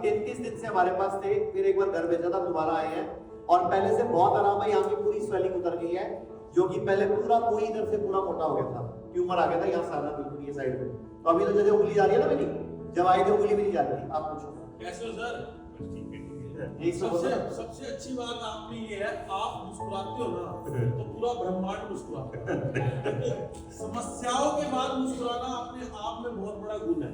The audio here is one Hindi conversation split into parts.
33 दिन से हमारे पास थे, फिर एक बार घर भेजा था, दोबारा आए हैं और पहले से बहुत आराम है। यहाँ की पूरी स्वेलिंग उतर गई है, जो कि पहले पूरा कोई इधर से पूरा मोटा हो गया था, ट्यूमर आ गया था यहाँ सारा बिल्कुल ये साइड में। तो अभी तो जैसे उंगली जा रही है ना मेरी, जब आई थी उंगली भी नहीं जा रही थी। आप पूछो कैसे हो सर? सबसे अच्छी बात आपकी ये है, आप मुस्कुराते हो ना तो पूरा ब्रह्मांड मुस्कुराता है। समस्याओं के बाद मुस्कुराना अपने आप में बहुत बड़ा गुण है।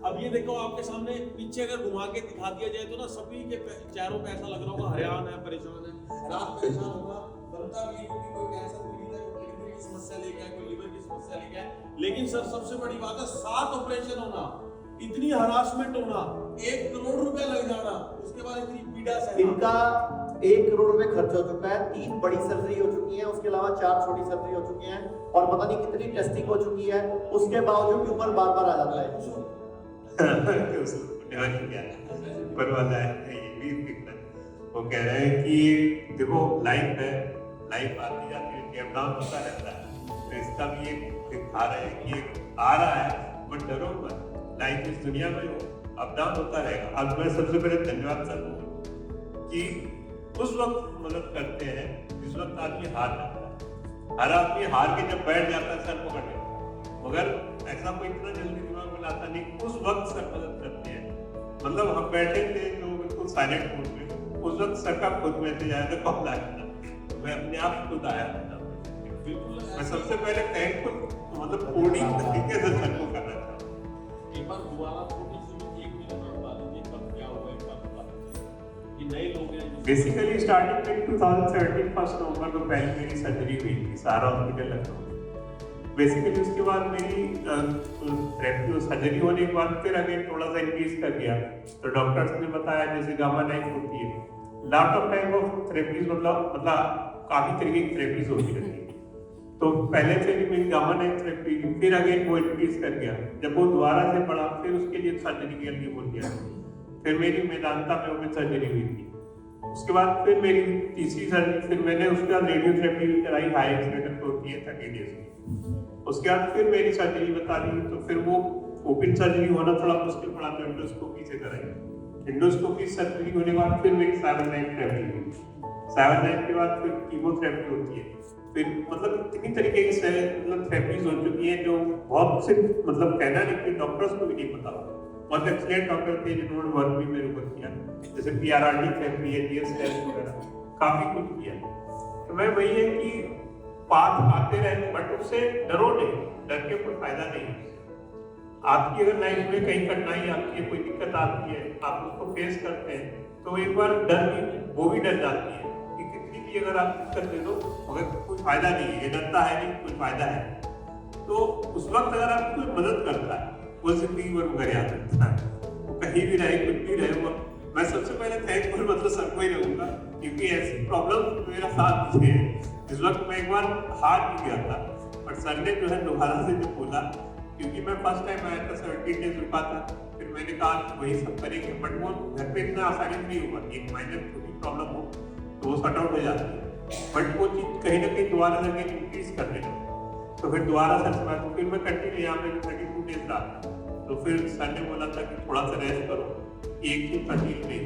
अब ये देखो आपके सामने पीछे अगर घुमा के दिखा दिया जाए तो ना सभी के चेहरों पे ऐसा लग रहा होगा हरियाण है, परेशान है, रात परेशान होगा, बनता भी है क्योंकि कोई कैंसर पीड़ित है, कोई किडनी की समस्या लेके आए, कोई लीवर की समस्या लेके आए। लेकिन सर सबसे बड़ी बात है 7 ऑपरेशन होना, इतनी हरासमेंट होना, 1 करोड़ रुपया लग जाना, उसके बाद इतनी पीड़ा सहना। इनका 1 करोड़ रुपए खर्च हो चुका है, 3 बड़ी सर्जरी हो चुकी है, उसके अलावा 4 छोटी सर्जरी हो चुकी हैं और पता नहीं कितनी टेस्टिंग हो चुकी है, उसके बावजूद ट्यूमर बार बार आ जाता है। पर वाला है ये भी दिक्कत। वो कह रहे हैं कि देखो लाइफ है, लाइफ आती जाती है, अप डाउन होता रहता है, तो इसका भी एक दिखा रहे हैं कि आ रहा है बट डरो मत, लाइफ इस दुनिया में अप डाउन होता रहेगा। अब मैं सबसे पहले धन्यवाद करूँ कि उस वक्त मदद करते हैं जिस वक्त आदमी हार जाता है। हर आदमी हार के जब बैठ जाता है सर पकड़ लेता है, मगर ऐसा कोई इतना जल्दी दिमाग में लाता नहीं, उस वक्त सर मदद करते हैं। मतलब हम बैठे थे जो बिल्कुल साइलेंट मोड में, उस वक्त सर का खुद मैसेज आया था कॉल आया था, तो मैं अपने आप खुद आया था। मैं सबसे पहले थैंकफुल मतलब पूरी तरीके से सर को करना चाहता हूँ। एक बार दोबारा छोटी सी 1 मिनट में बता दीजिए कब क्या हुआ, एक बार बता दीजिए। ये नए लोग हैं बेसिकली स्टार्टिंग में 2017 1 नवंबर को पहले मेरी सर्जरी हुई थी सारा हॉस्पिटल लखनऊ। बेसिकली उसके बाद मेरी थेरेपी सर्जरी होने के बाद फिर अगेन थोड़ा सा इंक्रीज कर गया, तो डॉक्टर्स ने बताया जैसे गामा नाइफ होती है, lot of type of therapies मतलब काफी तरीके की थेरेपीज होती रहती है। तो पहले से भी मेरी गामा नाइफ थेरेपी, फिर अगेन वो इंक्रीज कर गया, जब वो दोबारा से बढ़ा फिर उसके लिए सर्जरी के लिए बोल दिया, फिर मेरी मेदांता में ओपन सर्जरी हुई थी। उसके बाद फिर मेरी तीसरी सर्जरी, फिर मैंने उसके बाद रेडियोथेरेपी कराई, हाई एक्सीडेंट होती है 30 डेज की। उसके बाद फिर मेरी सर्जरी बता दी, तो फिर वो ओपन सर्जरी होना थोड़ा मुश्किल पड़ा, तो एंडोस्कोपी से कराई। एंडोस्कोपी सर्जरी होने के बाद फिर मेरी 7-9 थेरेपी हुई, 7-9 के बाद फिर कीमोथेरेपी होती है, फिर मतलब इतनी तरीके की मतलब थेरेपीज हो चुकी है जो बहुत से मतलब कहना नहीं कि डॉक्टर्स को भी नहीं पता। बहुत एक्सीलेंट डॉक्टर थे जिन्होंने वर्क भी मेरे ऊपर किया, जैसे PRRT थेरेपी है, GS टेस्ट वगैरह काफी कुछ किया। तो मैं वही है कि पाथ आते रहे बट उससे डरो नहीं, डर के कोई फायदा नहीं है। आपकी अगर लाइफ में कहीं कठिनाई आती है, कोई दिक्कत आती है, आप उसको फेस करते हैं, तो एक बार डर भी वो भी डर जाती है कि कितनी भी अगर आप दिक्कत दे दो मगर कोई फायदा नहीं है, ये डरता है नहीं कोई फायदा है। तो उस वक्त अगर आपकी कोई मदद करता है वो जिंदगी भर घर याद रखता है, वो कहीं भी रहे कुछ भी रहे। वो मैं सबसे पहले थैंकफुल मतलब सबको ही रहूंगा, क्योंकि ऐसी प्रॉब्लम मेरा साथ दिए जिस वक्त मैं एक बार हार भी गया था, बट सर ने जो है दोबारा से जो बोला, क्योंकि मैं फर्स्ट टाइम आया था 17 डेज रुका था, फिर मैंने कहा वही सब करेंगे, बट वो घर पे इतना आसानी से नहीं होगा। एक माइनर छोटी प्रॉब्लम हो तो वो सॉर्ट आउट हो जाती है, बट वो चीज कहीं ना कहीं दोबारा लगे इंक्रीज करने लगे, तो फिर दोबारा सर से बात, फिर मैं कंटिन्यू यहाँ पे 32 डेज रहा था। तो फिर सर ने बोला था कि थोड़ा सा रेस्ट करो, एक ही 30 में,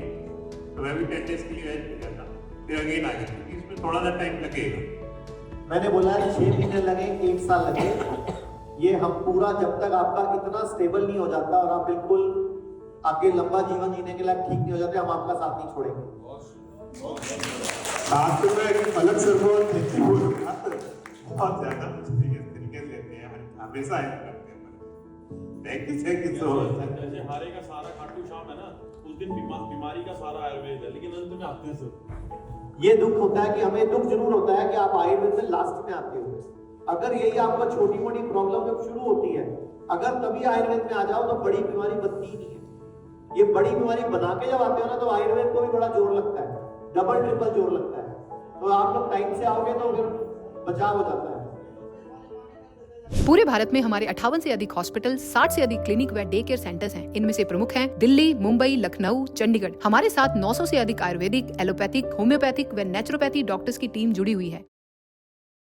तो मैं भी 10 डेज के लिए रेस्ट किया था, फिर अगेन आ गया, क्योंकि इसमें थोड़ा सा टाइम लगेगा। मैंने बोला 6 महीने लगे, 1 साल लगे, ये हम पूरा जब तक आपका इतना स्टेबल नहीं हो जाता और आप बिल्कुल आपके लंबा जीवन जीने के लायक ठीक नहीं हो जाते, हम आपका साथ नहीं छोड़ेंगे। साथ में अलग से बहुत ज्यादा तरीके से लेते हैं, हमेशा हेल्प करते हैं। Thank you so much. जैसे हारे का सारा खाटू श्याम है ना, उस दिन बीमारी का सारा आयुर्वेद है, लेकिन अंत में आते हैं सब। ये दुख होता है कि हमें दुख जरूर होता है कि आप आयुर्वेद में लास्ट में आते हो। अगर यही आपको छोटी मोटी प्रॉब्लम जब शुरू होती है, अगर तभी आयुर्वेद में आ जाओ तो बड़ी बीमारी बनती ही नहीं है। ये बड़ी बीमारी बना के जब आते हो ना तो आयुर्वेद को भी बड़ा जोर लगता है, डबल ट्रिपल जोर लगता है। तो आप लोग टाइम से आओगे तो फिर बचाव हो जाता है। पूरे भारत में हमारे 58 से अधिक हॉस्पिटल, 60 से अधिक क्लिनिक व डे केयर सेंटर्स हैं। इनमें से प्रमुख हैं दिल्ली, मुंबई, लखनऊ, चंडीगढ़। हमारे साथ 900 से अधिक आयुर्वेदिक, एलोपैथिक, होम्योपैथिक व नेचुरोपैथी डॉक्टर्स की टीम जुड़ी हुई है।